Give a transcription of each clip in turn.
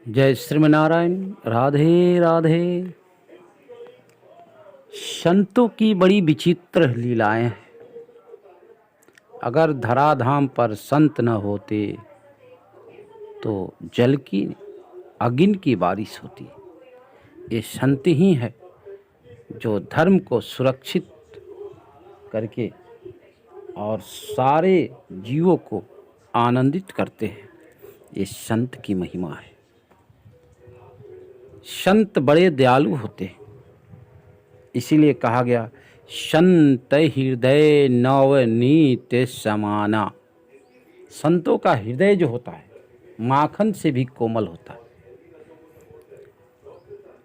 जय श्रीमनारायण। राधे राधे। संतों की बड़ी विचित्र लीलाएं हैं। अगर धराधाम पर संत न होते तो जल की अगिन की बारिश होती। ये संत ही है जो धर्म को सुरक्षित करके और सारे जीवों को आनंदित करते हैं। ये संत की महिमा है। संत बड़े दयालु होते हैं, इसीलिए कहा गया संत हृदय नवनीत समाना। संतों का हृदय जो होता है माखन से भी कोमल होता है।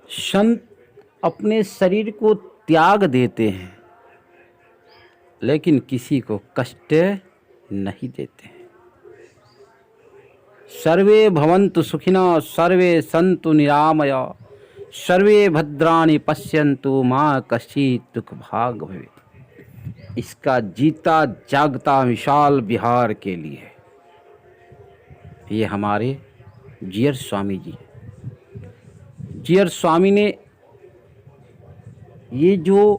संत अपने शरीर को त्याग देते हैं लेकिन किसी को कष्ट नहीं देते हैं। सर्वे भवन्तु सुखिनः सर्वे सन्तु निरामया सर्वे भद्राणि पश्यन्तु माँ कश्चित् दुख भाग भवेत्। इसका जीता जागता विशाल बिहार के लिए ये हमारे जीयर स्वामी जी हैं। जीयर स्वामी ने ये जो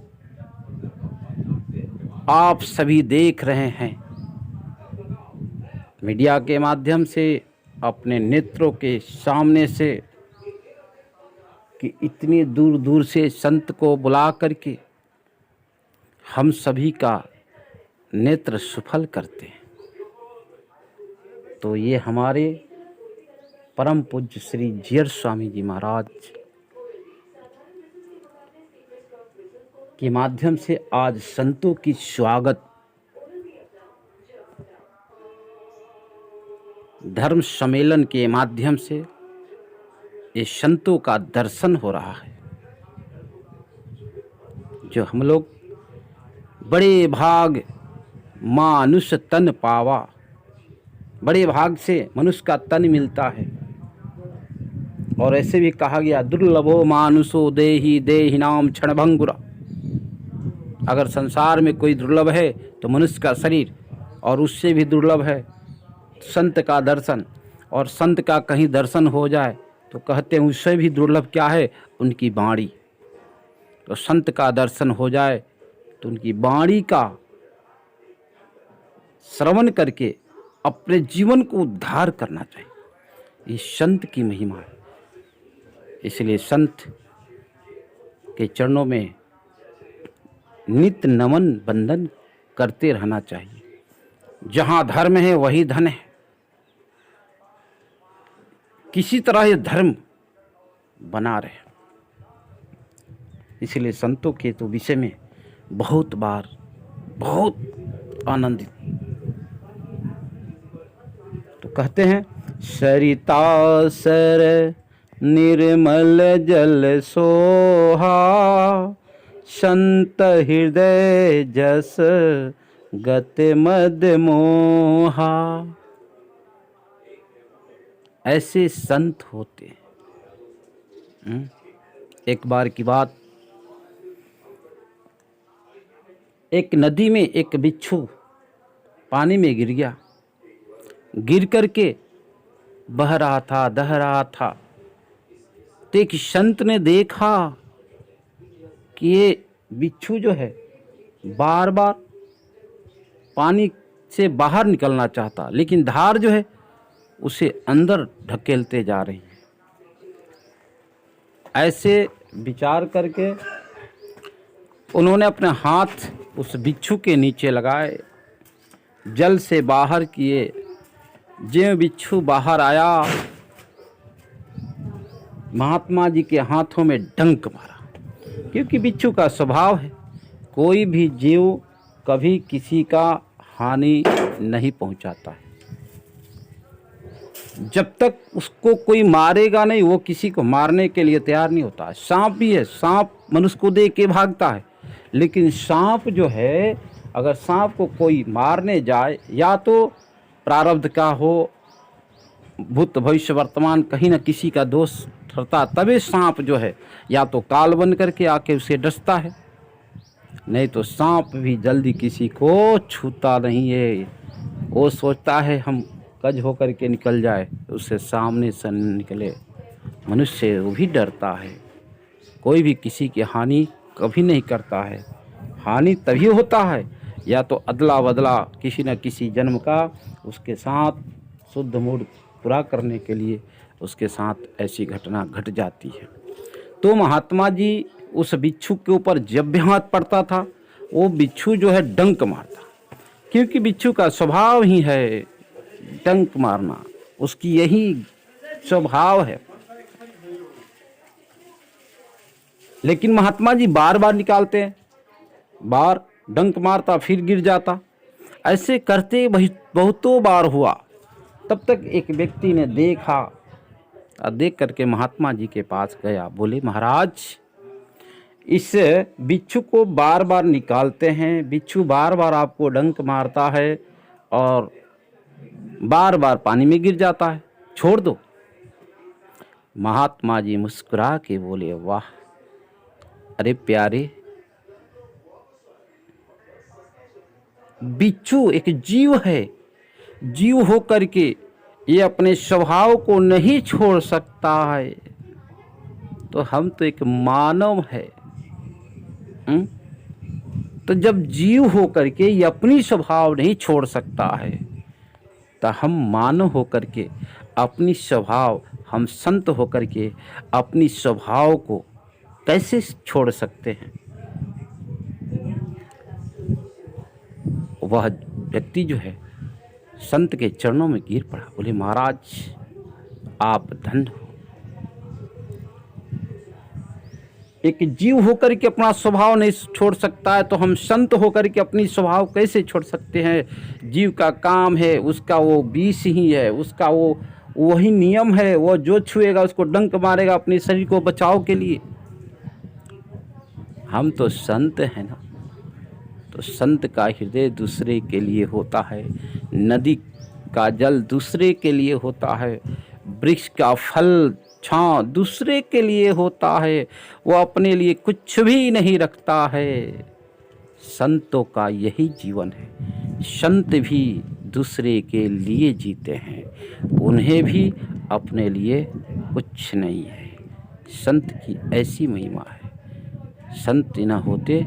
आप सभी देख रहे हैं मीडिया के माध्यम से, अपने नेत्रों के सामने से, कि इतनी दूर दूर से संत को बुला करके हम सभी का नेत्र सुफल करते हैं, तो ये हमारे परम पूज्य श्री जीयर स्वामी जी महाराज के माध्यम से आज संतों की स्वागत धर्म सम्मेलन के माध्यम से ये संतों का दर्शन हो रहा है। जो हम लोग बड़े भाग मानुष तन पावा, बड़े भाग से मनुष्य का तन मिलता है। और ऐसे भी कहा गया दुर्लभो मानुषो देहि देहिनाम क्षणभंगुरा। अगर संसार में कोई दुर्लभ है तो मनुष्य का शरीर, और उससे भी दुर्लभ है संत का दर्शन। और संत का कहीं दर्शन हो जाए तो कहते हैं उससे भी दुर्लभ क्या है, उनकी वाणी। तो संत का दर्शन हो जाए तो उनकी वाणी का श्रवण करके अपने जीवन को उद्धार करना चाहिए। ये संत की महिमा है। इसलिए संत के चरणों में नित्य नमन बंदन करते रहना चाहिए। जहाँ धर्म है वही धन है। किसी तरह ये धर्म बना रहे। इसलिए संतों के तो विषय में बहुत बार बहुत आनंदित तो कहते हैं सरिता सर निर्मल जल सोहा संत हृदय जस गत मद मोहा। ऐसे संत होते हैं। एक बार की बात, एक नदी में एक बिच्छू पानी में गिर गया। गिर करके बह रहा था, दह रहा था। तो एक संत ने देखा कि ये बिच्छू जो है बार बार पानी से बाहर निकलना चाहता, लेकिन धार जो है उसे अंदर ढकेलते जा रही है। ऐसे विचार करके उन्होंने अपने हाथ उस बिच्छू के नीचे लगाए, जल से बाहर किए। जो बिच्छू बाहर आया, महात्मा जी के हाथों में डंक मारा। क्योंकि बिच्छू का स्वभाव है, कोई भी जीव कभी किसी का हानि नहीं पहुंचाता है। जब तक उसको कोई मारेगा नहीं, वो किसी को मारने के लिए तैयार नहीं होता है। सांप भी है, सांप मनुष्य को देख के भागता है, लेकिन सांप जो है, अगर सांप को कोई मारने जाए, या तो प्रारब्ध का हो, भूत भविष्य वर्तमान कहीं ना किसी का दोष ठहरता, तभी सांप जो है या तो काल बन करके आके उसे डसता है, नहीं तो सांप भी जल्दी किसी को छूता नहीं है। वो सोचता है हम कज होकर के निकल जाए, उससे सामने से निकले। मनुष्य वो भी डरता है। कोई भी किसी की हानि कभी नहीं करता है। हानि तभी होता है या तो अदला बदला किसी न किसी जन्म का उसके साथ शुद्ध मूड पूरा करने के लिए उसके साथ ऐसी घटना घट जाती है। तो महात्मा जी उस बिच्छू के ऊपर जब भी हाथ पड़ता था वो बिच्छू जो है डंक मारता, क्योंकि बिच्छू का स्वभाव ही है डंक मारना, उसकी यही स्वभाव है। लेकिन महात्मा जी बार बार निकालते हैं, बार डंक मारता फिर गिर जाता। ऐसे करते बहुतों बार हुआ। तब तक एक व्यक्ति ने देखा और देख करके महात्मा जी के पास गया। बोले महाराज, इस बिच्छू को बार बार निकालते हैं, बिच्छू बार बार आपको डंक मारता है और बार बार पानी में गिर जाता है, छोड़ दो। महात्मा जी मुस्कुरा के बोले वाह, अरे प्यारे, बिच्छू एक जीव है, जीव हो करके ये अपने स्वभाव को नहीं छोड़ सकता है, तो हम तो एक मानव है। तो जब जीव हो करके ये अपनी स्वभाव नहीं छोड़ सकता है तो हम मानव हो करके अपनी स्वभाव, हम संत हो करके अपनी स्वभाव को कैसे छोड़ सकते हैं। वह व्यक्ति जो है संत के चरणों में गिर पड़ा। बोले महाराज, आप धन्य हो। एक जीव होकर के अपना स्वभाव नहीं छोड़ सकता है तो हम संत होकर के अपनी स्वभाव कैसे छोड़ सकते हैं। जीव का काम है, उसका वो विष ही है, उसका वो वही नियम है, वो जो छुएगा उसको डंक मारेगा अपने शरीर को बचाव के लिए। हम तो संत हैं ना, तो संत का हृदय दूसरे के लिए होता है, नदी का जल दूसरे के लिए होता है, वृक्ष का फल छांव दूसरे के लिए होता है, वो अपने लिए कुछ भी नहीं रखता है। संतों का यही जीवन है। संत भी दूसरे के लिए जीते हैं, उन्हें भी अपने लिए कुछ नहीं है। संत की ऐसी महिमा है। संत न होते